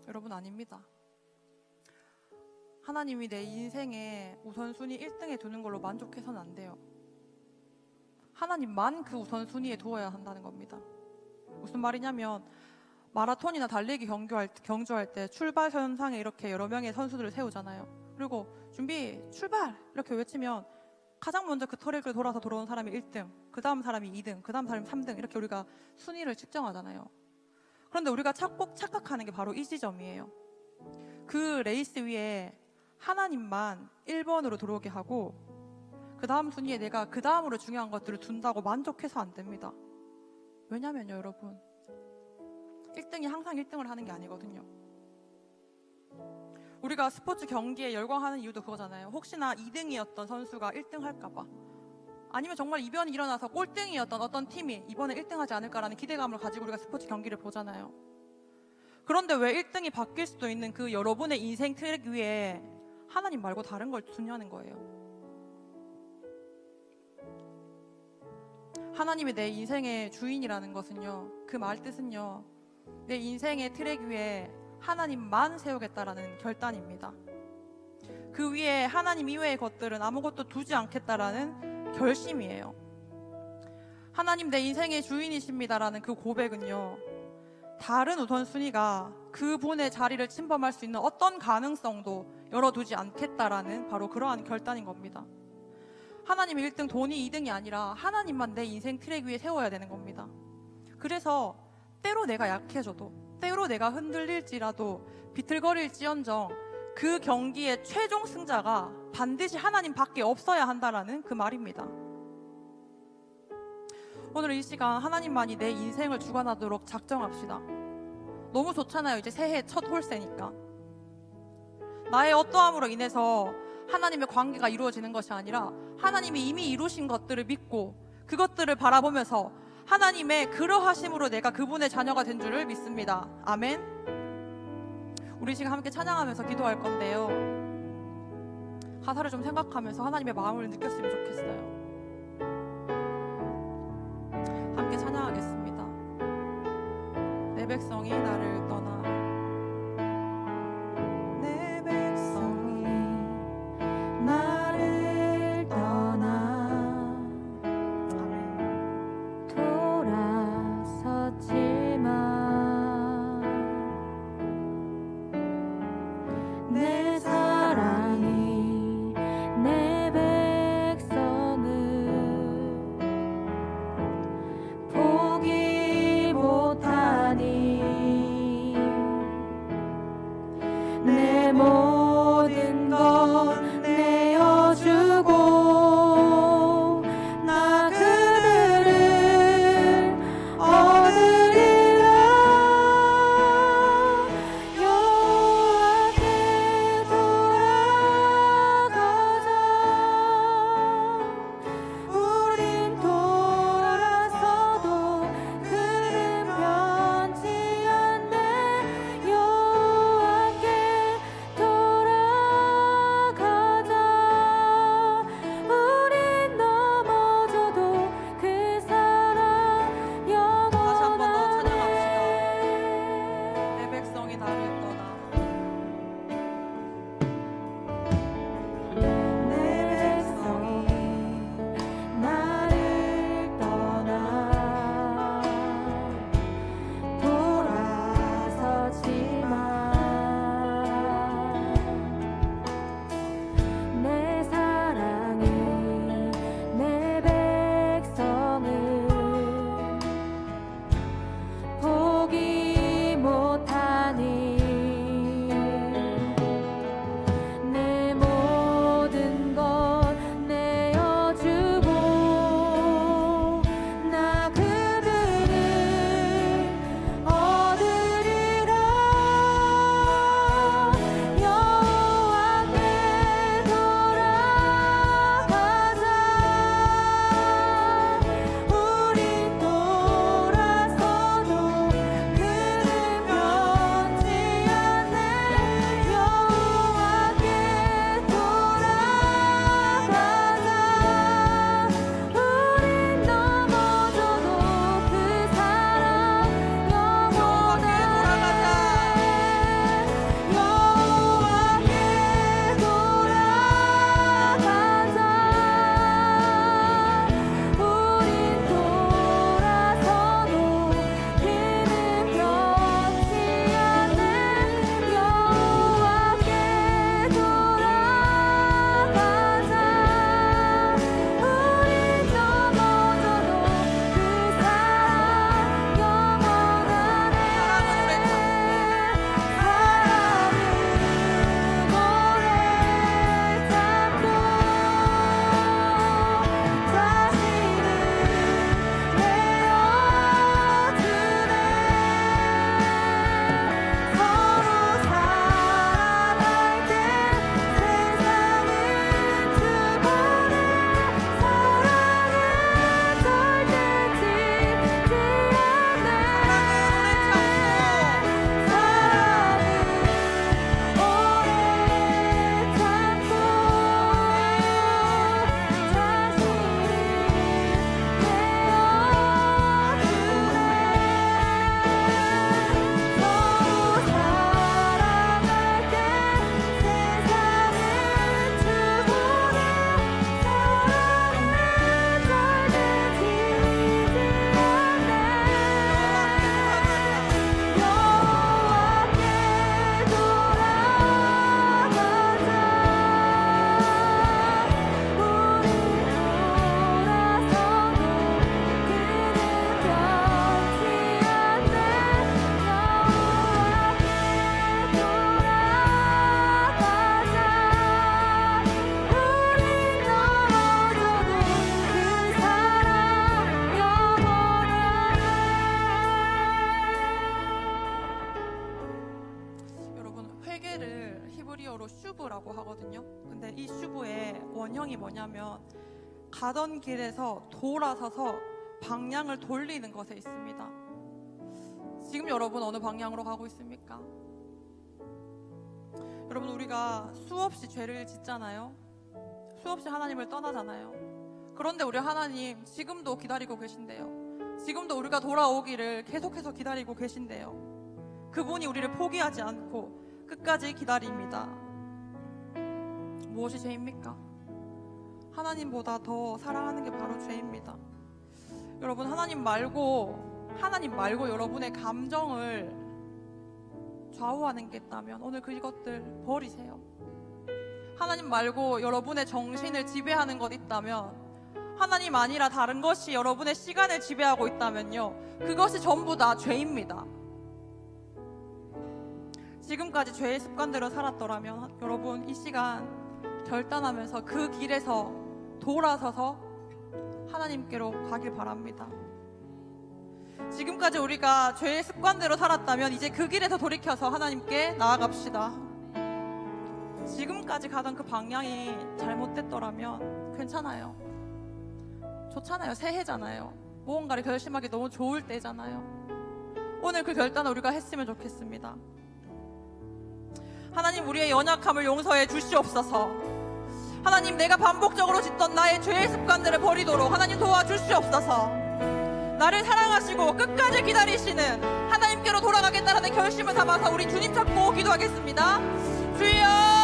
S2: 여러분, 아닙니다. 하나님이 내 인생의 우선순위 1등에 두는 걸로 만족해서는 안 돼요. 하나님만 그 우선순위에 두어야 한다는 겁니다. 무슨 말이냐면, 마라톤이나 달리기 경주할 때 출발선상에 이렇게 여러 명의 선수들을 세우잖아요. 그리고 준비, 출발! 이렇게 외치면 가장 먼저 그 터널을 돌아서 돌아온 사람이 1등, 그 다음 사람이 2등, 그 다음 사람이 3등, 이렇게 우리가 순위를 측정하잖아요. 그런데 우리가 꼭 착각하는 게 바로 이 지점이에요. 그 레이스 위에 하나님만 1번으로 들어오게 하고, 그 다음 순위에 내가 그 다음으로 중요한 것들을 둔다고 만족해서 안 됩니다. 왜냐면요, 여러분, 1등이 항상 1등을 하는 게 아니거든요. 우리가 스포츠 경기에 열광하는 이유도 그거잖아요. 혹시나 2등이었던 선수가 1등 할까봐, 아니면 정말 이변이 일어나서 꼴등이었던 어떤 팀이 이번에 1등 하지 않을까라는 기대감을 가지고 우리가 스포츠 경기를 보잖아요. 그런데 왜 1등이 바뀔 수도 있는 그 여러분의 인생 트랙 위에 하나님 말고 다른 걸 두냐는 거예요. 하나님이 내 인생의 주인이라는 것은요, 그 말 뜻은요, 내 인생의 트랙 위에 하나님만 세우겠다라는 결단입니다. 그 위에 하나님 이외의 것들은 아무것도 두지 않겠다라는 결심이에요. 하나님 내 인생의 주인이십니다라는 그 고백은요, 다른 우선순위가 그분의 자리를 침범할 수 있는 어떤 가능성도 열어두지 않겠다라는 바로 그러한 결단인 겁니다. 하나님이 1등, 돈이 2등이 아니라 하나님만 내 인생 트랙 위에 세워야 되는 겁니다. 그래서 때로 내가 약해져도, 때로 내가 흔들릴지라도, 비틀거릴지언정 그 경기의 최종 승자가 반드시 하나님 밖에 없어야 한다라는 그 말입니다. 오늘 이 시간 하나님만이 내 인생을 주관하도록 작정합시다. 너무 좋잖아요. 이제 새해 첫 홀세니까. 나의 어떠함으로 인해서 하나님의 관계가 이루어지는 것이 아니라 하나님이 이미 이루신 것들을 믿고 그것들을 바라보면서 하나님의 그러하심으로 내가 그분의 자녀가 된 줄을 믿습니다. 아멘. 우리 지금 함께 찬양하면서 기도할 건데요, 가사를 좀 생각하면서 하나님의 마음을 느꼈으면 좋겠어요. 함께 찬양하겠습니다. 내 백성이 나를 떠나, 내 백성이
S3: 나를 떠나
S2: 아멘.
S3: 돌아섰지만 내 사랑이 내 백성을 포기 못하니 내 모든 것 내어주고 나 그들을 얻으리라. 여호와께 돌아가자. 우린 돌아서도 그는 변치 않네. 여호와께 돌아가자.
S2: 회개를 히브리어로 슈브라고 하거든요. 근데 이 슈브의 원형이 뭐냐면 가던 길에서 돌아서서 방향을 돌리는 것에 있습니다. 지금 여러분 어느 방향으로 가고 있습니까? 여러분, 우리가 수없이 죄를 짓잖아요. 수없이 하나님을 떠나잖아요. 그런데 우리 하나님 지금도 기다리고 계신대요. 지금도 우리가 돌아오기를 계속해서 기다리고 계신대요. 그분이 우리를 포기하지 않고 끝까지 기다립니다. 무엇이 죄입니까? 하나님보다 더 사랑하는 게 바로 죄입니다. 여러분, 하나님 말고 여러분의 감정을 좌우하는 게 있다면 오늘 그것들 버리세요. 하나님 말고 여러분의 정신을 지배하는 것 있다면, 하나님 아니라 다른 것이 여러분의 시간을 지배하고 있다면요, 그것이 전부 다 죄입니다. 지금까지 죄의 습관대로 살았더라면 여러분 이 시간 결단하면서 그 길에서 돌아서서 하나님께로 가길 바랍니다. 지금까지 우리가 죄의 습관대로 살았다면 이제 그 길에서 돌이켜서 하나님께 나아갑시다. 지금까지 가던 그 방향이 잘못됐더라면 괜찮아요. 좋잖아요. 새해잖아요. 무언가를 결심하기 너무 좋을 때잖아요. 오늘 그 결단을 우리가 했으면 좋겠습니다. 하나님, 우리의 연약함을 용서해 주시옵소서. 하나님, 내가 반복적으로 짓던 나의 죄의 습관들을 버리도록 하나님 도와주시옵소서. 나를 사랑하시고 끝까지 기다리시는 하나님께로 돌아가겠다라는 결심을 담아서 우리 주님 찾고 기도하겠습니다. 주여!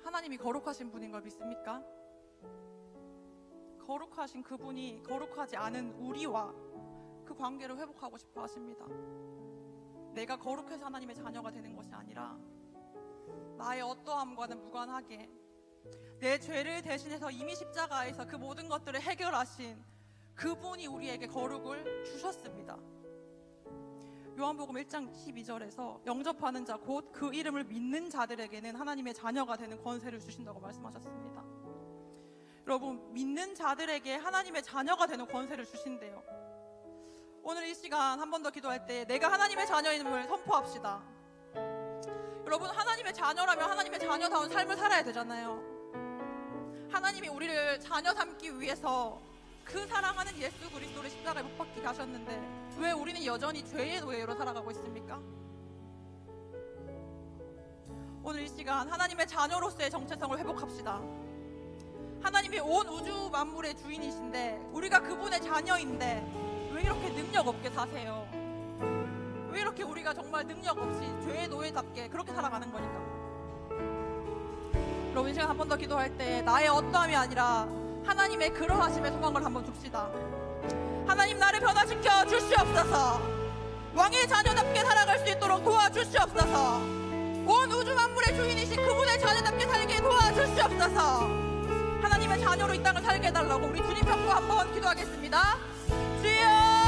S2: 하나님이 거룩하신 분인 걸 믿습니까? 거룩하신 그분이 거룩하지 않은 우리와 그 관계를 회복하고 싶어 하십니다. 내가 거룩해서 하나님의 자녀가 되는 것이 아니라 나의 어떠함과는 무관하게 내 죄를 대신해서 이미 십자가에서 그 모든 것들을 해결하신 그분이 우리에게 거룩을 주셨습니다. 요한복음 1장 12절에서 영접하는 자 곧 그 이름을 믿는 자들에게는 하나님의 자녀가 되는 권세를 주신다고 말씀하셨습니다. 여러분, 믿는 자들에게 하나님의 자녀가 되는 권세를 주신대요. 오늘 이 시간 한 번 더 기도할 때 내가 하나님의 자녀임을 선포합시다. 여러분, 하나님의 자녀라면 하나님의 자녀다운 삶을 살아야 되잖아요. 하나님이 우리를 자녀 삼기 위해서 그 사랑하는 예수 그리스도를 십자가에 못 박히게 하셨는데 왜 우리는 여전히 죄의 노예로 살아가고 있습니까? 오늘 이 시간 하나님의 자녀로서의 정체성을 회복합시다. 하나님이 온 우주 만물의 주인이신데 우리가 그분의 자녀인데 왜 이렇게 능력 없게 사세요? 왜 이렇게 우리가 정말 능력 없이 죄의 노예답게 그렇게 살아가는 거니까? 여러분 이 시간 한 번 더 기도할 때 나의 어떠함이 아니라 하나님의 그러하심의 소망을 한번 줍시다. 하나님 나를 변화시켜 주시옵소서. 왕의 자녀답게 살아갈 수 있도록 도와주시옵소서. 온 우주 만물의 주인이신 그분의 자녀답게 살게 도와주시옵소서. 하나님의 자녀로 이 땅을 살게 해달라고 우리 주님 편고 한번 기도하겠습니다. 주여!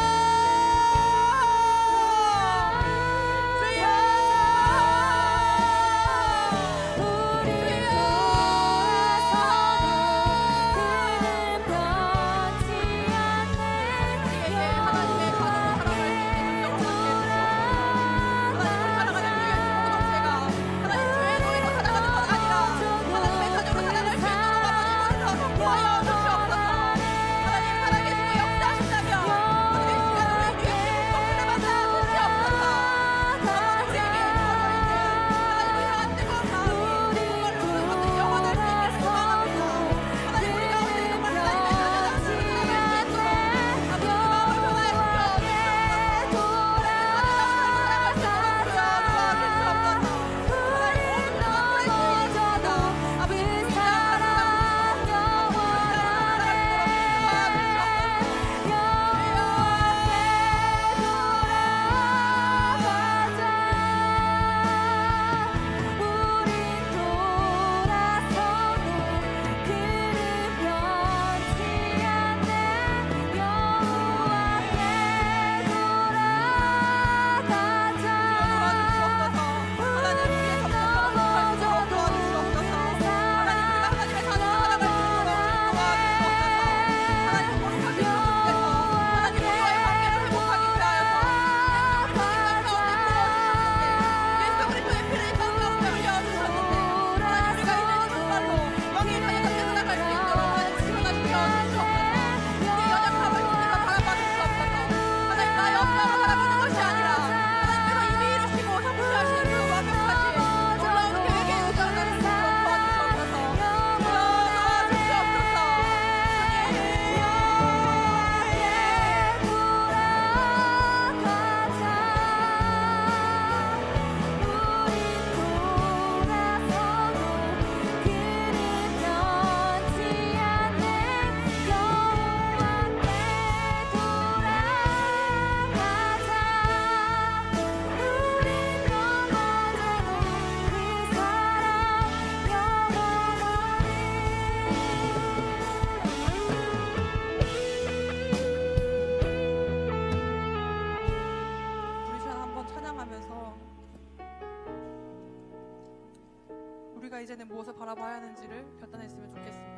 S2: 우리가 이제는 무엇을 바라봐야 하는지를 결단했으면 좋겠습니다.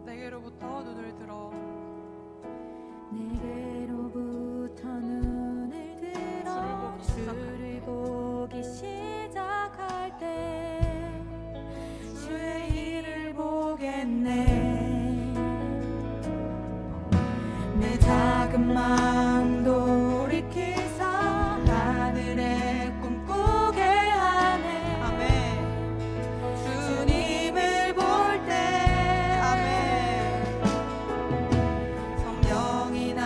S2: 내게로부터 눈을 들어
S3: 내게로부터 눈을 들어 주를 보기 시작할 때 주의 일을 보겠네. 내 작은 마음 돌이키사 하늘에 꿈꾸게 하네.
S2: 아멘.
S3: 주님을 볼 때
S2: 아멘.
S3: 성령이 나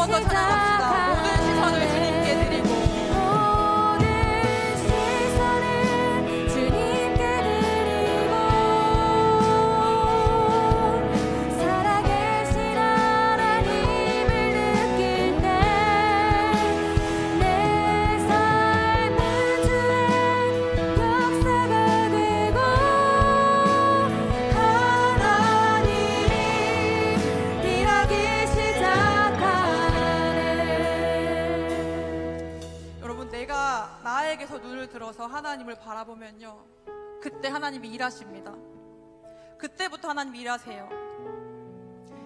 S2: 번 더 찬양합시다. 모든 시선을 주님께 드리고
S3: 모든 시선을 주님께 드리고 살아계신 하나님을 느낄 때 내 삶은 주의 역사가 되고 하나님이 일하기 시작하네.
S2: 여러분, 내가 나에게서 눈을 들어서 하나님을 바라보면요, 그때 하나님이 일하십니다. 그때부터 하나님이 일하세요.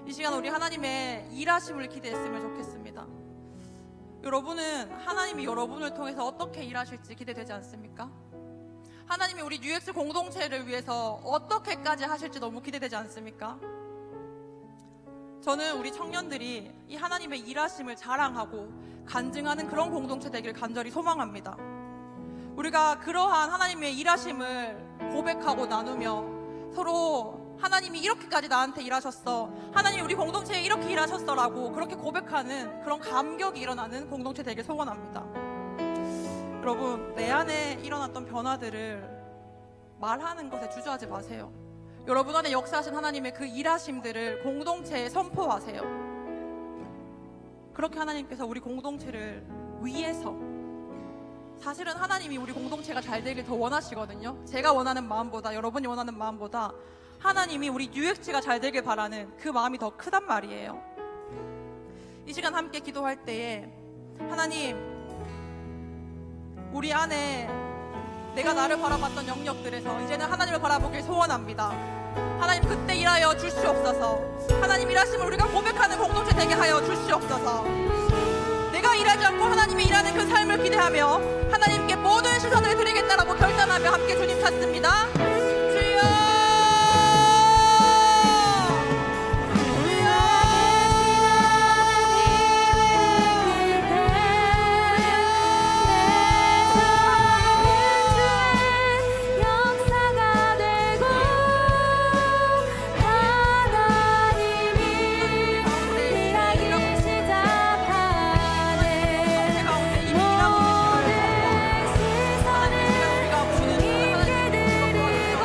S2: 이 시간 우리 하나님의 일하심을 기대했으면 좋겠습니다. 여러분은 하나님이 여러분을 통해서 어떻게 일하실지 기대되지 않습니까? 하나님이 우리 뉴엑스 공동체를 위해서 어떻게까지 하실지 너무 기대되지 않습니까? 저는 우리 청년들이 이 하나님의 일하심을 자랑하고 간증하는 그런 공동체 되기를 간절히 소망합니다. 우리가 그러한 하나님의 일하심을 고백하고 나누며 서로 하나님이 이렇게까지 나한테 일하셨어, 하나님이 우리 공동체에 이렇게 일하셨어라고 그렇게 고백하는 그런 감격이 일어나는 공동체 되길 소원합니다. 여러분, 내 안에 일어났던 변화들을 말하는 것에 주저하지 마세요. 여러분 안에 역사하신 하나님의 그 일하심들을 공동체에 선포하세요. 그렇게 하나님께서 우리 공동체를 위해서, 사실은 하나님이 우리 공동체가 잘 되길 더 원하시거든요. 제가 원하는 마음보다, 여러분이 원하는 마음보다 하나님이 우리 뉴엑스가 잘 되길 바라는 그 마음이 더 크단 말이에요. 이 시간 함께 기도할 때에 하나님, 우리 안에 내가 나를 바라봤던 영역들에서 이제는 하나님을 바라보길 소원합니다. 하나님, 그때 일하여 주시옵소서. 하나님 일하심을 우리가 고백하는 공동체 되게 하여 주시옵소서. 내가 일하지 않고 하나님이 일하는 그 삶을 기대하며 하나님께 모든 시선을 드리겠다라고 결단하며 함께 주님 찾습니다. 주여, 주여.
S3: 역사가 되고 하나님이 일하기 시작하네. 모든 시선을 주님께 드리고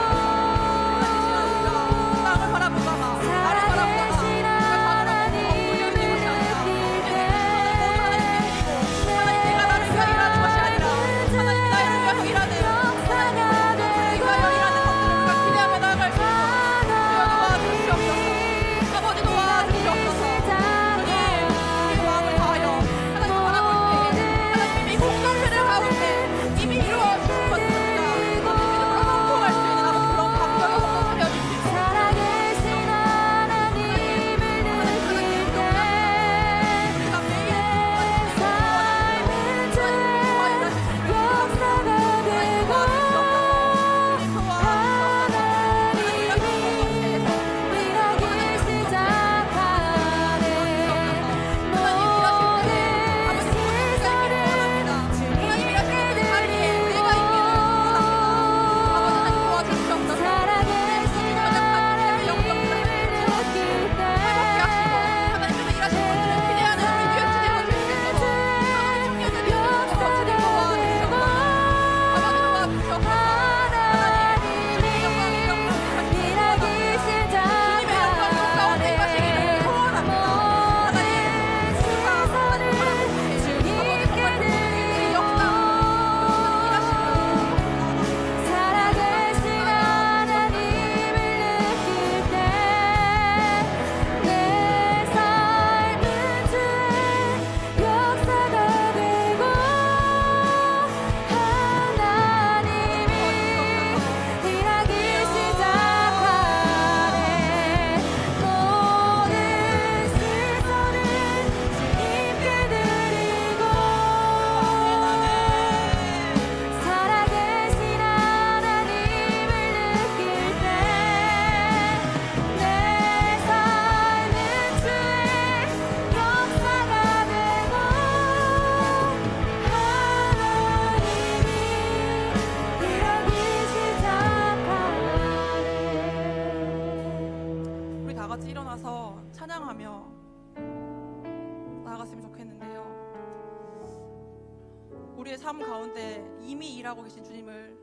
S2: 우리의 삶 가운데 이미 일하고 계신 주님을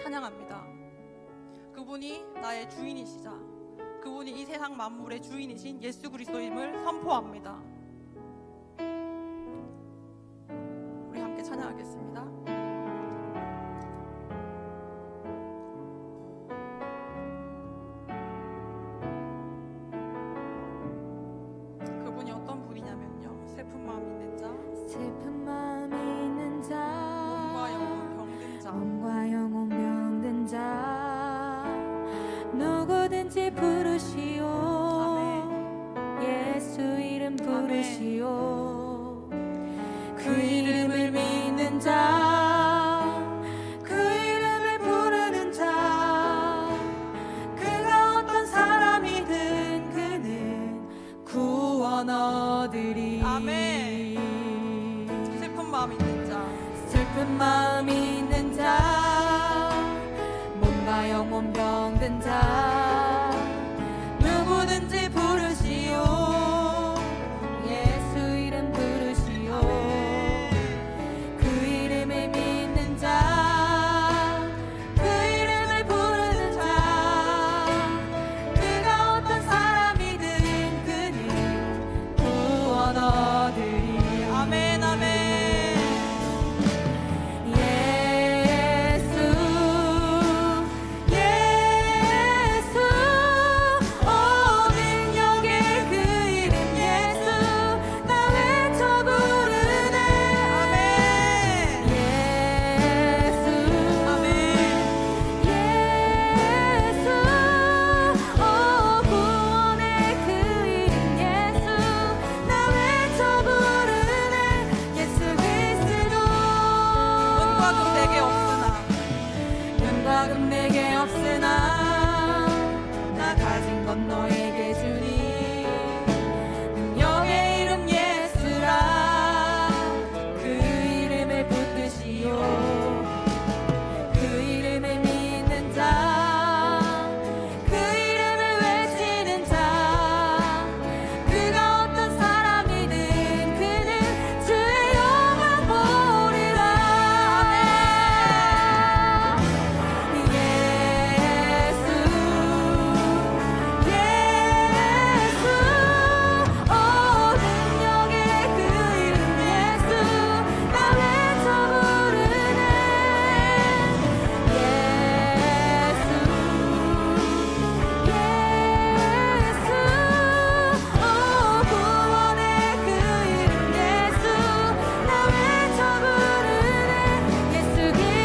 S2: 찬양합니다. 그분이 나의 주인이시자 그분이 이 세상 만물의 주인이신 예수 그리스도임을 선포합니다. 우리 함께 찬양하겠습니다. 그분이 어떤 분이냐면요, 슬픈 마음 있는 자,
S3: 슬픈 마음이 있는 자,
S2: 몸과 영혼 병든 자,
S3: 몸과 영혼 병든 자, 누구든지 부르시오. 예수 이름 부르시오. 그 이름을 믿는 자, 그 이름을 부르는 자, 그가 어떤 사람이든 그는 구원 얻으리.
S2: 아멘. 슬픈 마음 있는 자,
S3: 슬픈 마음이 있는 자, 몸과 영혼 병든 자, 누구든지 부르시오. 예수 이름 부르시오. 그 이름을 믿는 자, 그 이름을 부르는 자, 그가 어떤 사람이든 그는 구원 얻으리.
S2: 아멘, 아멘.
S3: 은과금 내게 없으나 나 가진 건 너에게 주니 능력의 이름 예수라. 그 이름을 붙드시오. 그 이름을 믿는 자, 그 이름을 외치는 자, 그가 어떤 사람이든 그는 주의 영광 보리라.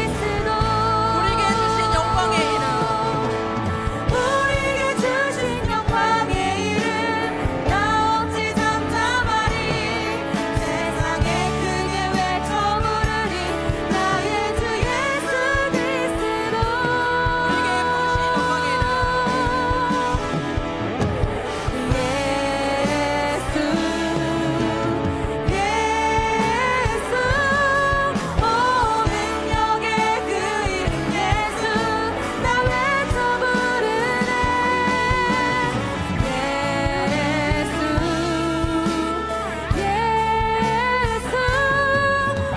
S2: 우리에게 주신 영광의 이름,
S3: 우리에게 주신 영광의 이름 나 어찌 잠잠하리. 세상에 크게 외쳐 부르리. 나의 주 예수 그리스도.
S2: 우리에게 부신 영광의 이름,
S3: 예수 능력의 그 이름 예수 나 외쳐 부르네. 예수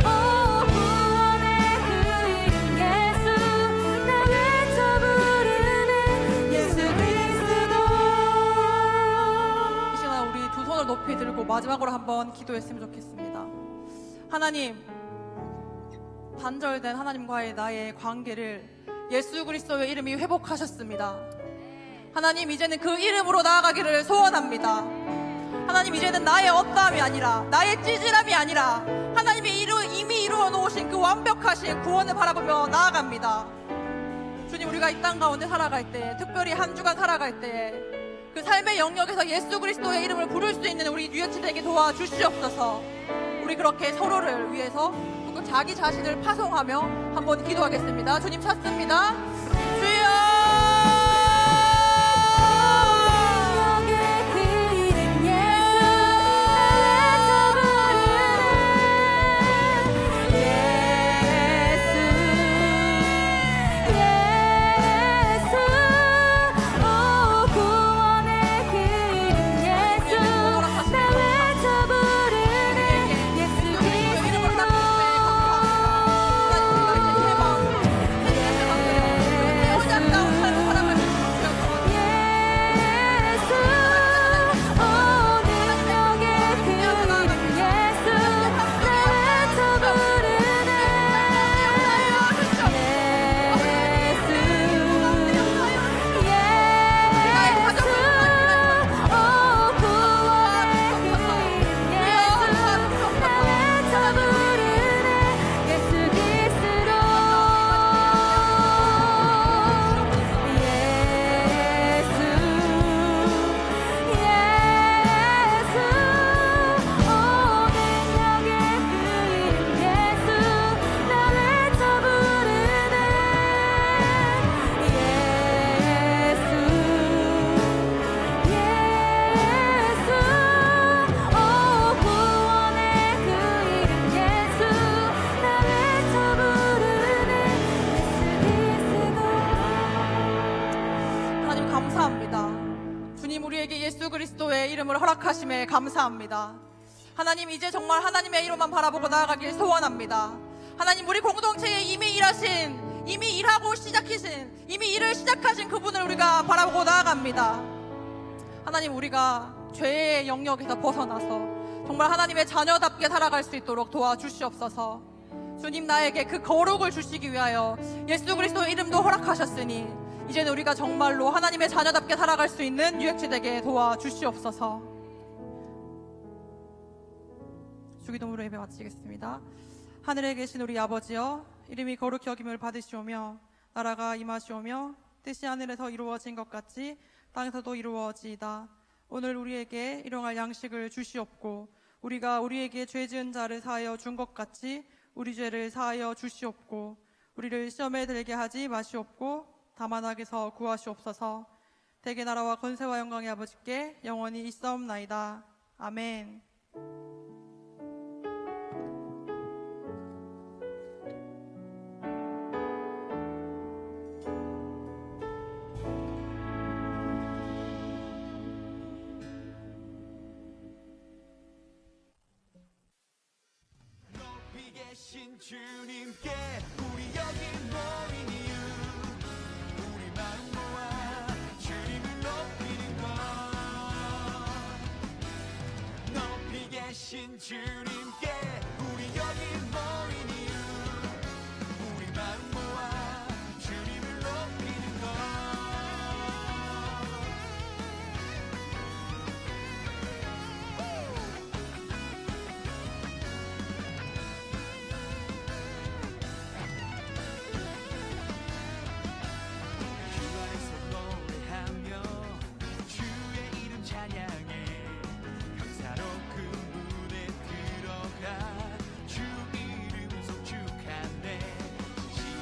S3: 구원의 그 이름 예수 나 외쳐 부르네. 예수 그리스도.
S2: 이 시간 우리 두 손을 높이 들고 마지막으로 한번 기도했으면 좋겠습니다. 하나님, 단절된 하나님과의 나의 관계를 예수 그리스도의 이름이 회복하셨습니다. 하나님, 이제는 그 이름으로 나아가기를 소원합니다. 하나님, 이제는 나의 어떠함이 아니라, 나의 찌질함이 아니라 하나님이 이미 이루어 놓으신 그 완벽하신 구원을 바라보며 나아갑니다. 주님, 우리가 이 땅 가운데 살아갈 때, 특별히 한 주간 살아갈 때 그 삶의 영역에서 예수 그리스도의 이름을 부를 수 있는 우리 뉴여친에게 도와주시옵소서. 우리 그렇게 서로를 위해서 또 자기 자신을 파송하며 한번 기도하겠습니다. 주님 찾습니다. 주여!
S3: 능력의 그 이름 예수 나 외쳐 부르네. 예수 구원의 그 이름 예수 나 외쳐 부르네. 예수 그리스도.
S2: 허락하심에 감사합니다. 하나님, 이제 정말 하나님의 이름만 바라보고 나아가길 소원합니다. 하나님, 우리 공동체에 이미 일하신, 이미 일하고 시작하신, 이미 일을 시작하신 그분을 우리가 바라보고 나아갑니다. 하나님, 우리가 죄의 영역에서 벗어나서 정말 하나님의 자녀답게 살아갈 수 있도록 도와주시옵소서. 주님, 나에게 그 거룩을 주시기 위하여 예수 그리스도의 이름도 허락하셨으니 이제는 우리가 정말로 하나님의 자녀답게 살아갈 수 있는 유익지 되게 도와주시옵소서. 주기도문으로 예배 마치겠습니다. 하늘에 계신 우리 아버지여, 이름이 거룩히 여김을 받으시오며 나라가 임하시오며 뜻이 하늘에서 이루어진 것 같이 땅에서도 이루어지이다. 오늘 우리에게 일용할 양식을 주시옵고 우리가 우리에게 죄 지은 자를 사하여 준 것 같이 우리 죄를 사하여 주시옵고 우리를 시험에 들게 하지 마시옵고 다만 악에서 구하시옵소서. 대개 나라와 권세와 영광의 아버지께 영원히 있사옵나이다. 아멘.
S4: 높이 계신 주님께 우리 여기 모인 이유, 우리 마음 모아 주님을 높이는 것. 높이 계신 주님께